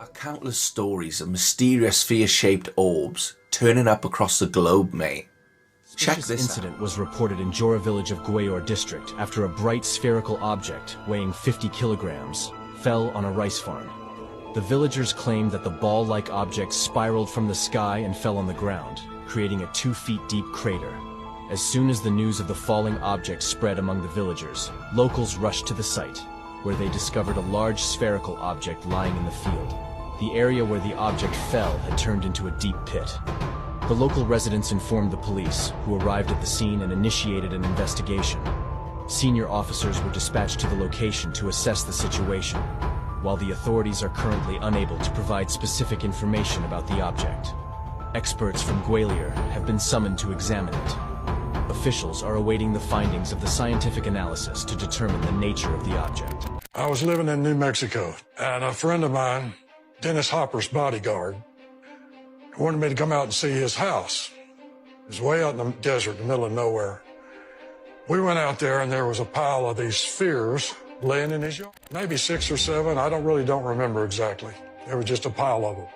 are countless stories of mysterious sphere-shaped orbs turning up across the globe, mate. Check this incident was reported in Jora village of Gwayor district after a bright spherical object weighing 50 kilograms fell on a rice farm. The villagers claimed that the ball-like object spiraled from the sky and fell on the ground, creating a 2 feet deep crater. As soon as the news of the falling object spread among the villagers, locals rushed to the site, where they discovered a large spherical object lying in the field. The area where the object fell had turned into a deep pit. The local residents informed the police, who arrived at the scene and initiated an investigation. Senior officers were dispatched to the location to assess the situation, while the authorities are currently unable to provide specific information about the object. Experts from Gwayor have been summoned to examine it. Officials are awaiting the findings of the scientific analysis to determine the nature of the object. I was living in New Mexico, and a friend of mine, Dennis Hopper's bodyguard, wanted me to come out and see his house. It was way out in the desert, in the middle of nowhere. We went out there, and there was a pile of these spheres laying in his yard. Maybe 6 or 7, I don't remember exactly. There was just a pile of them.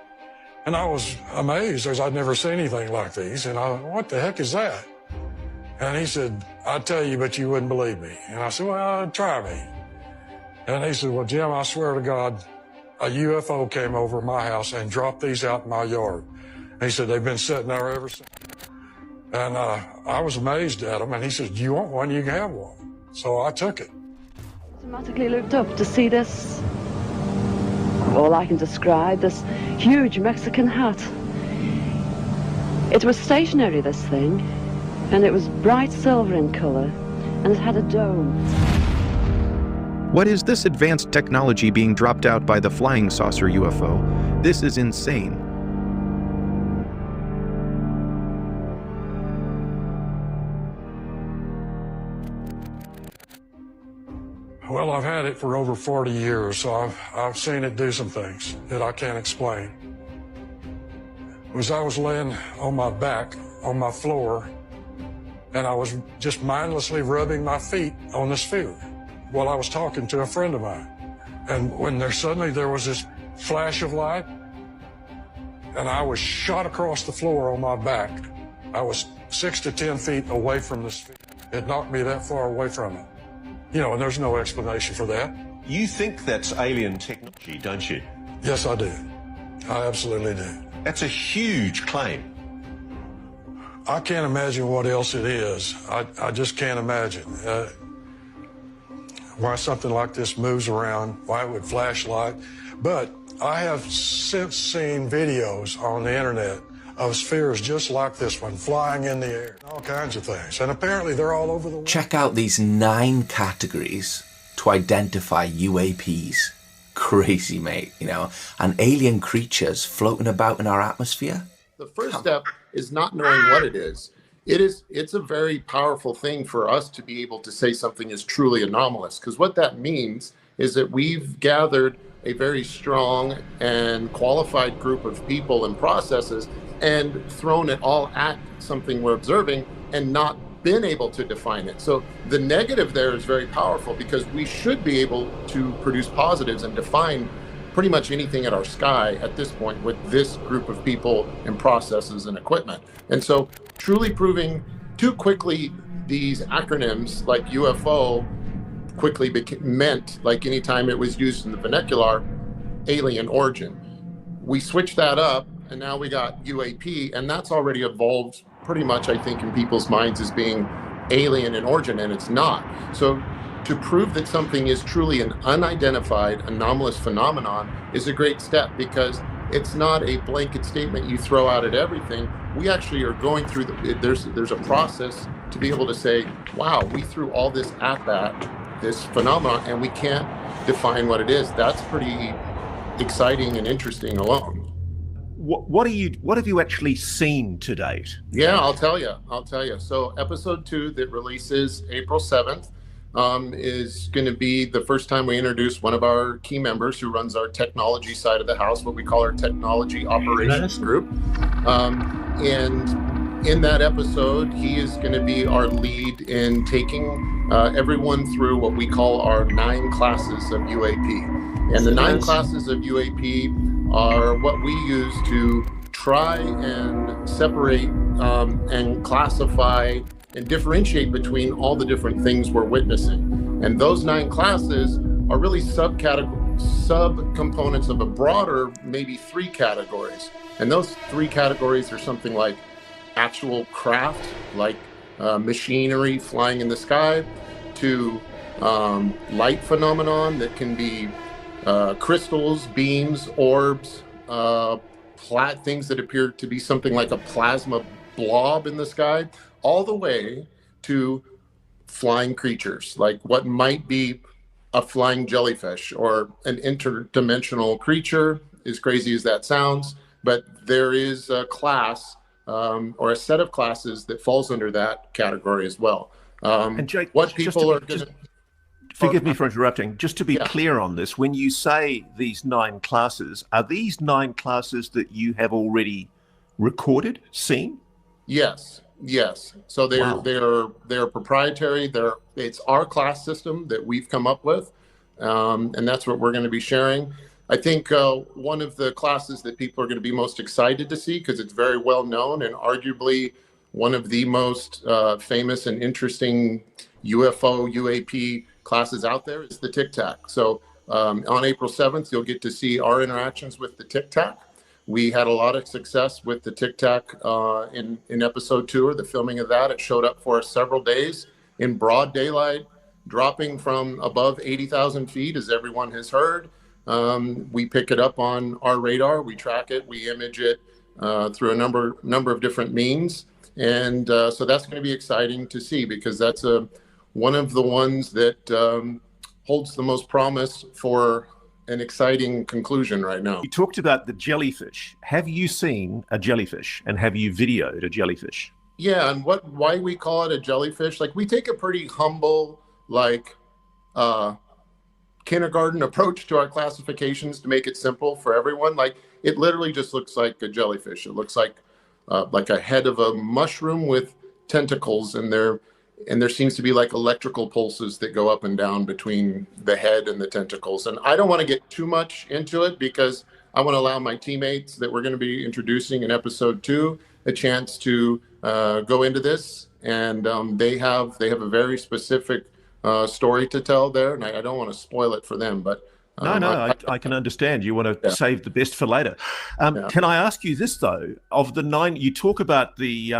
And I was amazed, because I'd never seen anything like these, and I, what the heck is that? And he said, I'd tell you, but you wouldn't believe me. And I said, well, try me. And he said, well, Jim, I swear to God, a UFO came over my house and dropped these out in my yard. And he said, they've been sitting there ever since. And I was amazed at him. And he said, do you want one? You can have one. So I took it. Automatically looked up to see this, all I can describe, this huge Mexican hat. It was stationary, this thing, and it was bright silver in color, and it had a dome. What is this advanced technology being dropped out by the flying saucer UFO? This is insane. Well, I've had it for over 40 years, so I've seen it do some things that I can't explain. I was laying on my back, on my floor, and I was just mindlessly rubbing my feet on the sphere while I was talking to a friend of mine. And when suddenly there was this flash of light, and I was shot across the floor on my back. I was 6 to 10 feet away from the sphere. It knocked me that far away from it. You know, and there's no explanation for that. You think that's alien technology, don't you? Yes, I do. I absolutely do. That's a huge claim. I can't imagine what else it is. I just can't imagine. Why something like this moves around, why it would flash light. But I have since seen videos on the internet of spheres just like this one flying in the air, all kinds of things. And apparently they're all over the world. Check out these 9 categories to identify UAPs. Crazy, mate, you know, and alien creatures floating about in our atmosphere. The first step is not knowing what it is. It's a very powerful thing for us to be able to say something is truly anomalous, because what that means is that we've gathered a very strong and qualified group of people and processes and thrown it all at something we're observing and not been able to define it. So the negative there is very powerful, because we should be able to produce positives and define pretty much anything at our sky at this point with this group of people and processes and equipment. And so truly proving too quickly these acronyms like UFO quickly meant, like anytime it was used in the vernacular, alien origin. We switched that up, and now we got UAP, and that's already evolved pretty much, I think, in people's minds as being alien in origin, and it's not. So to prove that something is truly an unidentified anomalous phenomenon is a great step, because it's not a blanket statement you throw out at everything. We actually are going through there's a process to be able to say, wow, we threw all this at this phenomenon and we can't define what it is. That's pretty exciting and interesting alone. What have you actually seen to date? Yeah, I'll tell you. So episode 2 that releases April 7th is going to be the first time we introduce one of our key members who runs our technology side of the house, what we call our technology operations group. And in that episode, he is going to be our lead in taking everyone through what we call our 9 classes of UAP. And the 9 classes of UAP are what we use to try and separate and classify and differentiate between all the different things we're witnessing. And those 9 classes are really subcomponents of a broader, maybe 3 categories. And those 3 categories are something like actual craft, like machinery flying in the sky, to light phenomenon that can be crystals, beams, orbs, things that appear to be something like a plasma blob in the sky, all the way to flying creatures, like what might be a flying jellyfish or an interdimensional creature, as crazy as that sounds. But there is a class or a set of classes that falls under that category as well. And Jake, what people are going to... Forgive me for interrupting. Just to be Yeah. clear on this, when you say these 9 classes, are these 9 classes that you have already recorded, seen? Yes. So they're proprietary. It's our class system that we've come up with, and that's what we're going to be sharing. I think one of the classes that people are going to be most excited to see, because it's very well known and arguably one of the most famous and interesting UFO UAP classes out there, is the Tic Tac. So on April 7th, you'll get to see our interactions with the Tic Tac. We had a lot of success with the Tic Tac in episode 2, or the filming of that. It showed up for us several days in broad daylight, dropping from above 80,000 feet, as everyone has heard. We pick it up on our radar, we track it, we image it through a number of different means. And so that's going to be exciting to see, because that's one of the ones that holds the most promise for an exciting conclusion right now. You talked about the jellyfish. Have you seen a jellyfish, and have you videoed a jellyfish? Yeah, and why we call it a jellyfish? Like, we take a pretty humble, like kindergarten approach to our classifications to make it simple for everyone. Like, it literally just looks like a jellyfish. It looks like a head of a mushroom with tentacles, and there seems to be like electrical pulses that go up and down between the head and the tentacles. And I don't want to get too much into it, because I want to allow my teammates that we're going to be introducing in episode 2 a chance to go into this. And they have a very specific story to tell there, and I don't want to spoil it for them. But I can understand. You want to save the best for later. Can I ask you this, though? Of the 9, you talk about the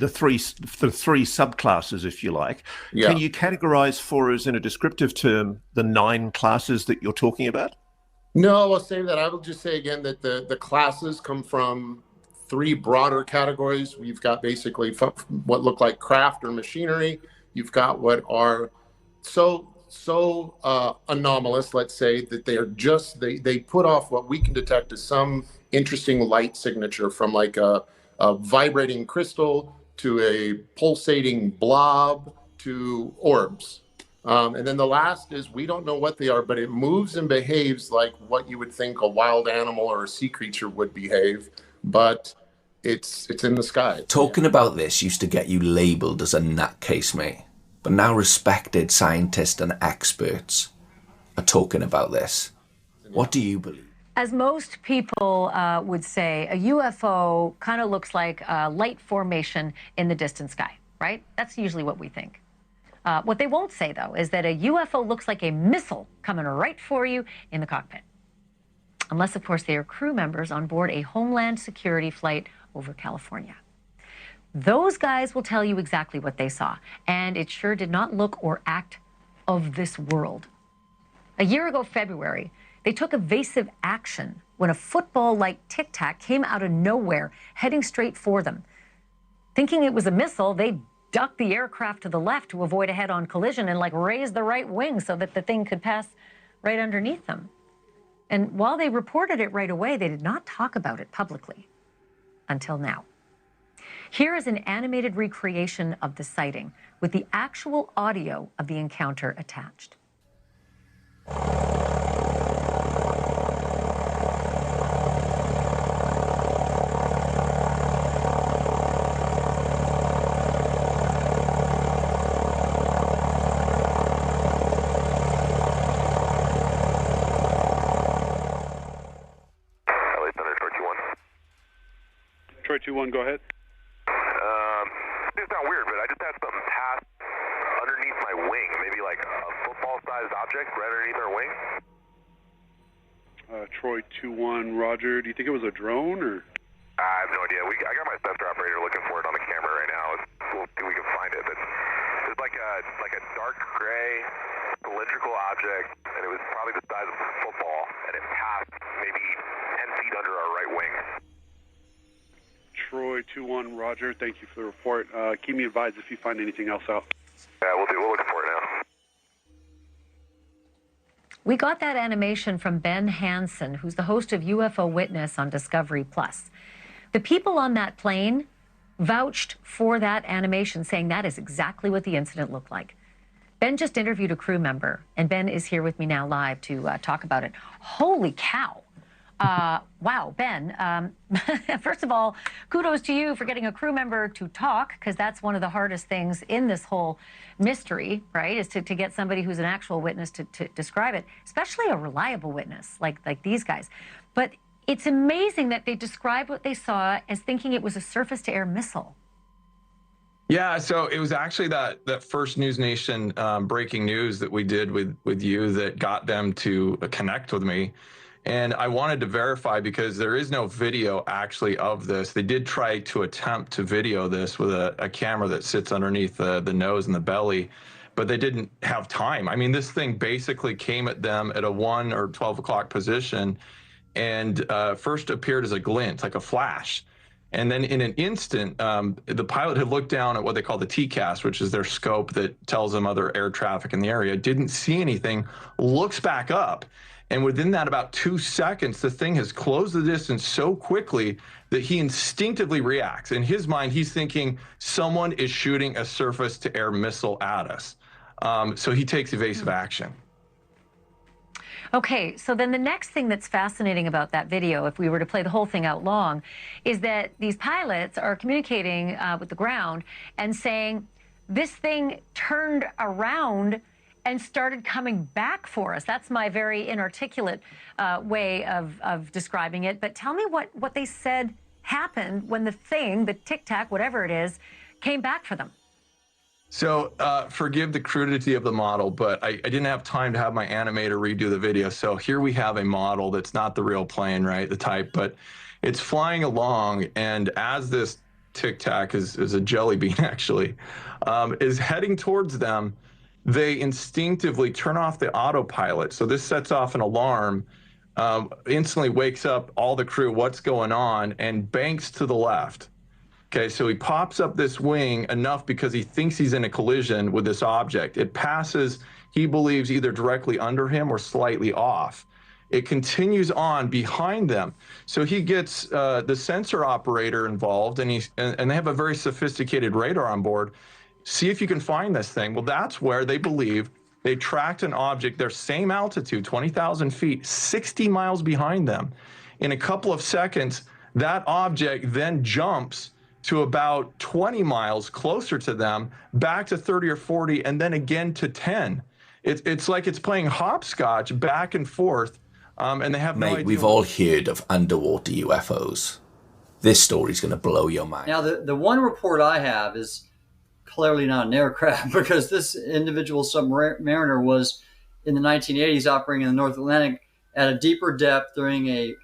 three subclasses, if you like. Yeah. Can you categorize for us in a descriptive term the 9 classes that you're talking about? No, I'll say that. I will just say again that the classes come from 3 broader categories. We've got basically what look like craft or machinery. You've got what are so anomalous, let's say, that they are just they put off what we can detect as some interesting light signature, from like a vibrating crystal to a pulsating blob to orbs. And then the last is, we don't know what they are, but it moves and behaves like what you would think a wild animal or a sea creature would behave, but it's in the sky. Talking about this used to get you labelled as a nutcase, mate. But now respected scientists and experts are talking about this. What do you believe? As most people would say, a UFO kind of looks like a light formation in the distant sky, right? That's usually what we think. What they won't say, though, is that a UFO looks like a missile coming right for you in the cockpit. Unless, of course, they are crew members on board a Homeland security flight over California. Those guys will tell you exactly what they saw, and it sure did not look or act of this world. A year ago, February, they took evasive action when a football-like Tic Tac came out of nowhere, heading straight for them. Thinking it was a missile, they ducked the aircraft to the left to avoid a head-on collision and raised the right wing so that the thing could pass right underneath them. And while they reported it right away, they did not talk about it publicly until now. Here is an animated recreation of the sighting with the actual audio of the encounter attached. 2-1, go ahead. It's not weird, but I just had something pass underneath my wing, maybe like a football-sized object right underneath our wing. Troy 2-1, Roger. Do you think it was a drone or? I have no idea. I got my sensor operator looking for it on the camera right now. We'll see if we can find it. But it's like a dark gray cylindrical object, and it was probably the size of a football, and it passed maybe 10 feet under our right wing. Troy 2-1, Roger. Thank you for the report. Keep me advised if you find anything else out. Yeah, we'll do. We're looking for it now. We got that animation from Ben Hansen, who's the host of UFO Witness on Discovery Plus. The people on that plane vouched for that animation, saying that is exactly what the incident looked like. Ben just interviewed a crew member, and Ben is here with me now live to talk about it. Holy cow. Wow, Ben, first of all, kudos to you for getting a crew member to talk, because that's one of the hardest things in this whole mystery, right, is to get somebody who's an actual witness to describe it, especially a reliable witness like these guys. But it's amazing that they described what they saw as thinking it was a surface-to-air missile. Yeah, so it was actually that first News Nation breaking news that we did with you that got them to connect with me. And I wanted to verify, because there is no video actually of this. They did try to attempt to video this with a camera that sits underneath the nose and the belly, but they didn't have time. I mean, this thing basically came at them at a 1 or 12 o'clock position, and first appeared as a glint, like a flash. And then in an instant, the pilot had looked down at what they call the TCAS, which is their scope that tells them other air traffic in the area, didn't see anything, looks back up. And within that about 2 seconds, the thing has closed the distance so quickly that he instinctively reacts. In his mind, he's thinking someone is shooting a surface-to-air missile at us. So he takes evasive action. Okay, so then the next thing that's fascinating about that video, if we were to play the whole thing out long, is that these pilots are communicating with the ground and saying, this thing turned around and started coming back for us. That's my very inarticulate way of describing it. But tell me what they said happened when the thing, the Tic Tac, whatever it is, came back for them. So forgive the crudity of the model, but I didn't have time to have my animator redo the video. So here we have a model that's not the real plane, right, the type, but it's flying along. And as this Tic Tac is a jelly bean, actually, is heading towards them, they instinctively turn off the autopilot. So this sets off an alarm, instantly wakes up all the crew, what's going on, and banks to the left. Okay, so he pops up this wing enough because he thinks he's in a collision with this object. It passes, he believes, either directly under him or slightly off. It continues on behind them. So he gets the sensor operator involved, and they have a very sophisticated radar on board. See if you can find this thing. Well, that's where they believe they tracked an object, their same altitude, 20,000 feet, 60 miles behind them. In a couple of seconds, that object then jumps to about 20 miles closer to them, back to 30 or 40, and then again to 10. It's like it's playing hopscotch back and forth, and they have no idea. Mate, we've all heard of underwater UFOs. This story's going to blow your mind. Now, the one report I have is clearly not an aircraft, because this individual submariner was in the 1980s operating in the North Atlantic at a deeper depth during a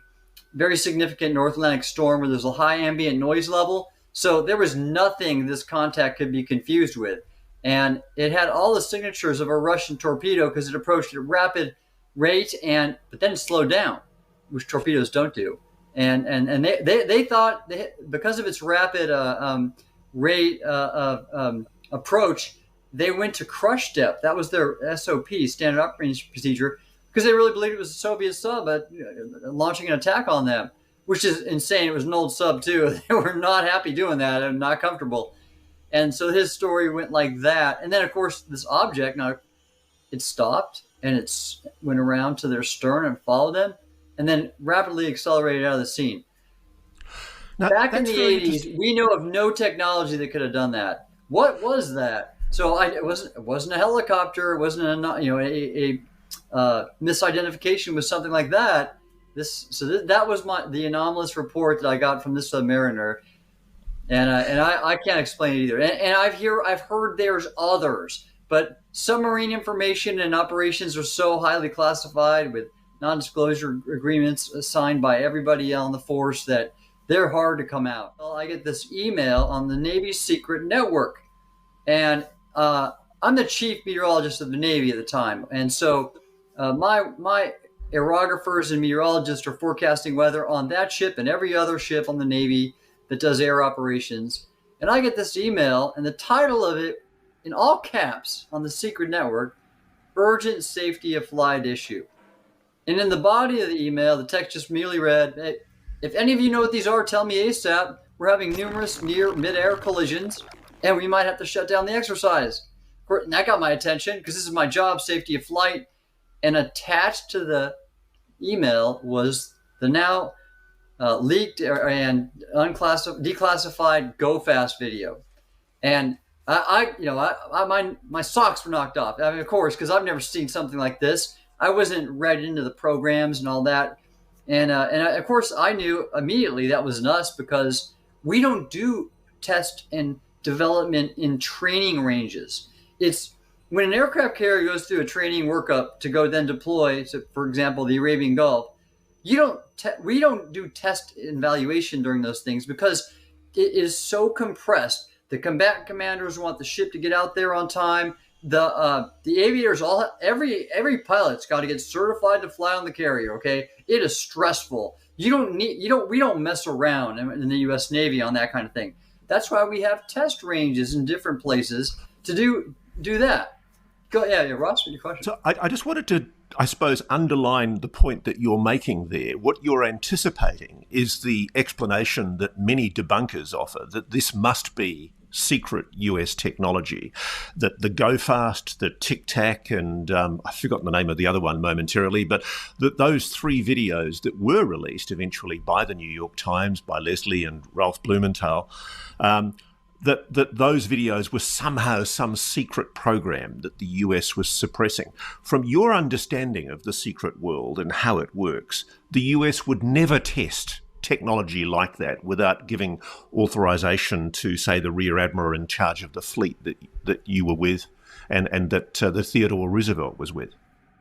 very significant North Atlantic storm where there's a high ambient noise level. So there was nothing this contact could be confused with. And it had all the signatures of a Russian torpedo because it approached at a rapid rate, but then it slowed down, which torpedoes don't do. And they thought, because of its rapid rate of approach, they went to crush depth. That was their SOP, standard operating procedure, because they really believed it was a Soviet sub launching an attack on them, which is insane. It was an old sub too. They were not happy doing that and not comfortable. And so his story went like that. And then, of course, this object, now it stopped and it went around to their stern and followed them, and then rapidly accelerated out of the scene. Now, back in the 80s, we know of no technology that could have done that. What was that? So it wasn't a helicopter. It wasn't a misidentification with something like that. That was the anomalous report that I got from this submariner. And I can't explain it either. And I've heard there's others, but submarine information and operations are so highly classified with non-disclosure agreements signed by everybody on the force that they're hard to come out. Well, I get this email on the Navy's secret network, and I'm the chief meteorologist of the Navy at the time, and so my aerographers and meteorologists are forecasting weather on that ship and every other ship on the Navy that does air operations. And I get this email, and the title of it, in all caps on the secret network, urgent safety of flight issue. And in the body of the email, the text just merely read, hey, if any of you know what these are, tell me ASAP. We're having numerous near mid-air collisions, and we might have to shut down the exercise. And that got my attention because this is my job, safety of flight. And attached to the email was the now leaked and declassified Go Fast video. And my socks were knocked off. I mean, of course, because I've never seen something like this. I wasn't read into the programs and all that. And of course, I knew immediately that was us because we don't do test and development in training ranges. It's when an aircraft carrier goes through a training workup to go then deploy to, for example, the Arabian Gulf, we don't do test and evaluation during those things because it is so compressed. The combatant commanders want the ship to get out there on time. The aviators, every pilot's got to get certified to fly on the carrier. Okay, it is stressful. We don't mess around in the U.S. Navy on that kind of thing. That's why we have test ranges in different places to do that. Ross, your question. So I just wanted to, I suppose, underline the point that you're making there. What you're anticipating is the explanation that many debunkers offer, that this must be secret US technology, that the Go Fast, the Tic Tac, and I've forgotten the name of the other one momentarily, but that those three videos that were released eventually by the New York Times, by Leslie and Ralph Blumenthal, that those videos were somehow some secret program that the US was suppressing. From your understanding of the secret world and how it works, the US would never test technology like that without giving authorization to, say, the Rear Admiral in charge of the fleet that you were with and that the Theodore Roosevelt was with.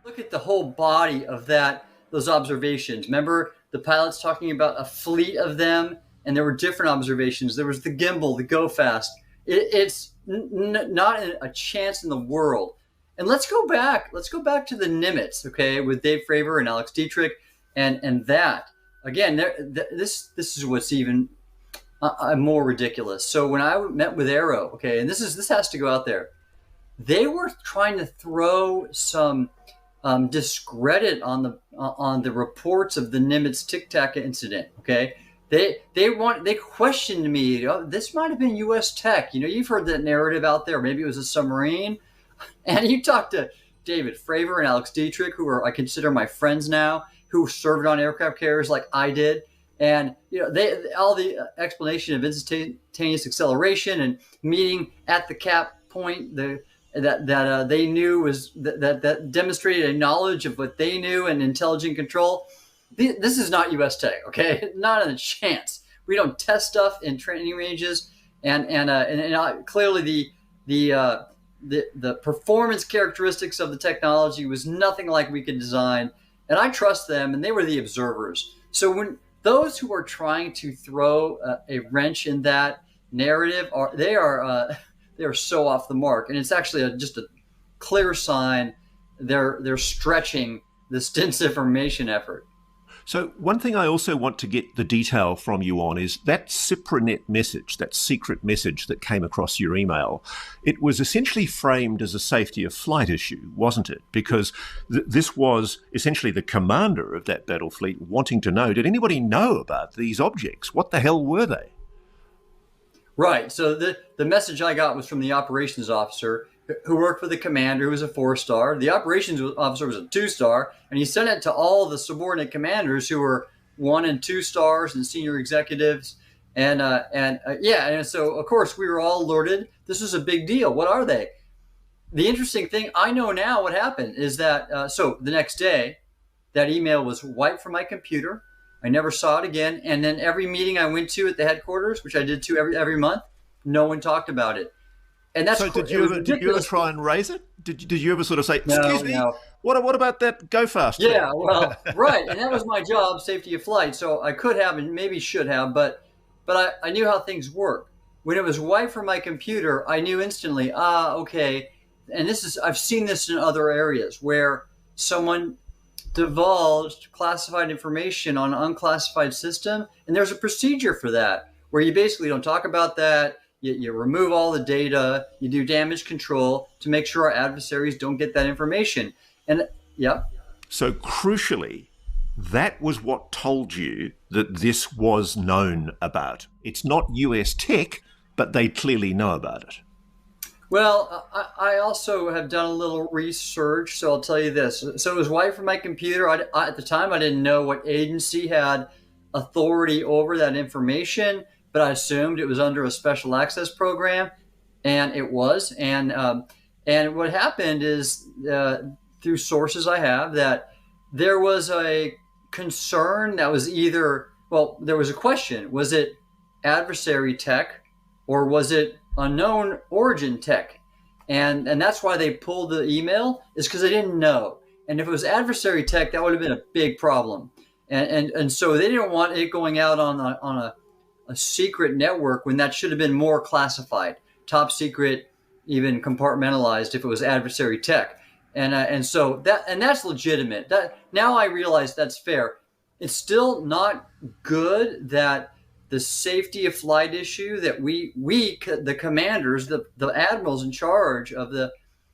Look at the whole body of those observations. Remember the pilots talking about a fleet of them? And there were different observations. There was the gimbal, the Go Fast. It's not a chance in the world. And let's go back to the Nimitz, okay, with Dave Fravor and Alex Dietrich, and that again. This is what's even more ridiculous. So when I met with Aero, okay, and this has to go out there. They were trying to throw some discredit on the reports of the Nimitz Tic Tac incident, okay. They questioned me. This might have been U.S. tech. You've heard that narrative out there. Maybe it was a submarine. And you talk to David Fravor and Alex Dietrich, who I consider my friends now, who served on aircraft carriers like I did. And all the explanation of instantaneous acceleration and meeting at the cap point that they knew was that demonstrated a knowledge of what they knew and intelligent control. This is not U.S. tech, okay? Not a chance. We don't test stuff in training ranges, and clearly the performance characteristics of the technology was nothing like we could design. And I trust them, and they were the observers. So when those who are trying to throw a wrench in that narrative they are so off the mark, and it's actually just a clear sign they're stretching this disinformation effort. So one thing I also want to get the detail from you on is that CIPRANET message, that secret message that came across your email. It was essentially framed as a safety of flight issue, wasn't it? Because this was essentially the commander of that battle fleet wanting to know, did anybody know about these objects? What the hell were they? Right. So the message I got was from the operations officer who worked for the commander, who was a 4-star. The operations officer was a 2-star, and he sent it to all the subordinate commanders who were 1 and 2 stars and senior executives. And so of course we were all alerted. This was a big deal. What are they? The interesting thing, I know now what happened is that, so the next day, that email was wiped from my computer. I never saw it again. And then every meeting I went to at the headquarters, which I did to every month, no one talked about it. And that's So did you ever try and raise it? Did you ever sort of say, excuse me, no. what about that go fast thing? Yeah, well, right. And that was my job, safety of flight. So I could have and maybe should have, but I knew how things work. When it was white from my computer, I knew instantly, okay. And I've seen this in other areas where someone divulged classified information on an unclassified system, and there's a procedure for that where you basically don't talk about that. You remove all the data, you do damage control to make sure our adversaries don't get that information. And yeah. So crucially, that was what told you that this was known about. It's not US tech, but they clearly know about it. Well, I also have done a little research, so I'll tell you this. So it was white from my computer. At the time, I didn't know what agency had authority over that information, but I assumed it was under a special access program, and it was. And what happened is, through sources I have, that there was a concern that was there was a question. Was it adversary tech or was it unknown origin tech? And that's why they pulled the email, is because they didn't know. And if it was adversary tech, that would have been a big problem. And so they didn't want it going out on a secret network when that should have been more classified, top secret, even compartmentalized if it was adversary tech. And so that's legitimate. That now I realize that's fair. It's still not good that the safety of flight issue that we the commanders, the admirals in charge of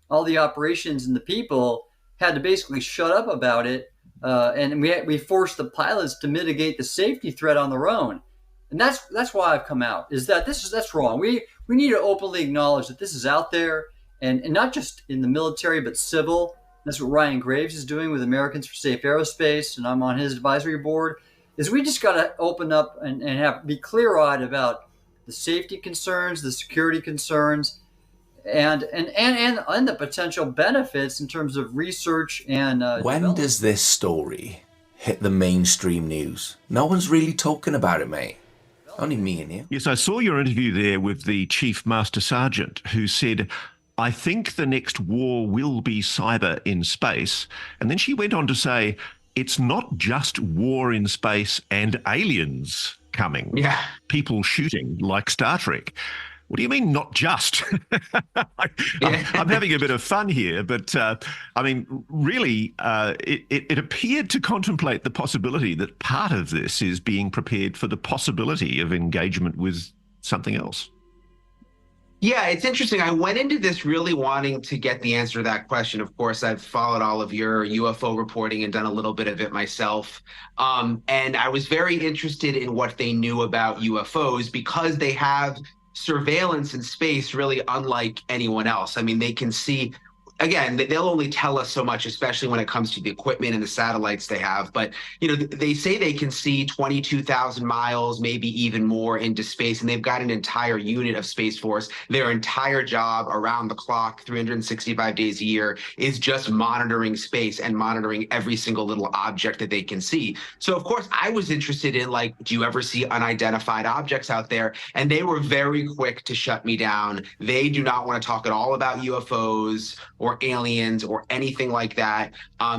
all the operations and the people had to basically shut up about it, and we forced the pilots to mitigate the safety threat on their own. And that's why I've come out, is that that's wrong. We need to openly acknowledge that this is out there, and not just in the military but civil. That's what Ryan Graves is doing with Americans for Safe Aerospace, and I'm on his advisory board. Is we just got to open up and be clear-eyed about the safety concerns, the security concerns, and the potential benefits in terms of research and when does this story hit the mainstream news? No one's really talking about it, mate. Only me and you. Yes, I saw your interview there with the Chief Master Sergeant, who said, I think the next war will be cyber in space. And then she went on to say, it's not just war in space and aliens coming. Yeah. People shooting like Star Trek. What do you mean, not just? I'm having a bit of fun here, but I mean, really, it appeared to contemplate the possibility that part of this is being prepared for the possibility of engagement with something else. Yeah, it's interesting. I went into this really wanting to get the answer to that question. Of course, I've followed all of your UFO reporting and done a little bit of it myself. And I was very interested in what they knew about UFOs because they have surveillance in space really unlike anyone else. I mean, they can see, again, they'll only tell us so much, especially when it comes to the equipment and the satellites they have. But, you know, they say they can see 22,000 miles, maybe even more into space. And they've got an entire unit of Space Force. Their entire job around the clock, 365 days a year, is just monitoring space and monitoring every single little object that they can see. So, of course, I was interested in, like, do you ever see unidentified objects out there? And they were very quick to shut me down. They do not want to talk at all about UFOs or aliens or anything like that.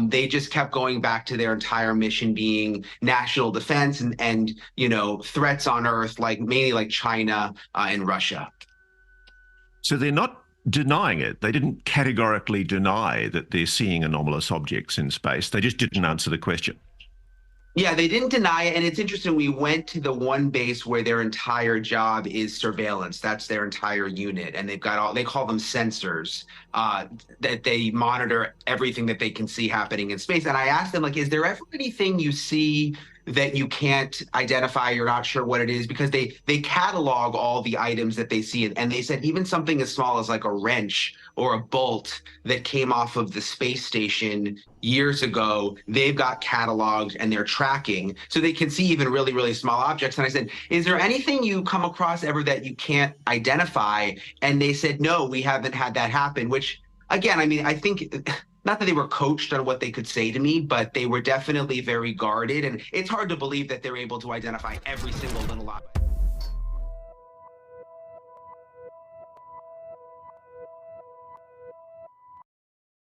They just kept going back to their entire mission being national defense and you know, threats on Earth, like mainly like China and Russia. So they're not denying it. They didn't categorically deny that they're seeing anomalous objects in space. They just didn't answer the question. Yeah, they didn't deny it. And it's interesting, we went to the one base where their entire job is surveillance. That's their entire unit. And they've got they call them sensors, that they monitor everything that they can see happening in space. And I asked them, like, is there ever anything you see that you can't identify, you're not sure what it is? Because they catalog all the items that they see. And they said even something as small as like a wrench or a bolt that came off of the space station years ago, they've got cataloged and they're tracking. So they can see even really, really small objects. And I said, is there anything you come across ever that you can't identify? And they said, no, we haven't had that happen, which, again, I mean, I think not that they were coached on what they could say to me, but they were definitely very guarded. And it's hard to believe that they're able to identify every single little object.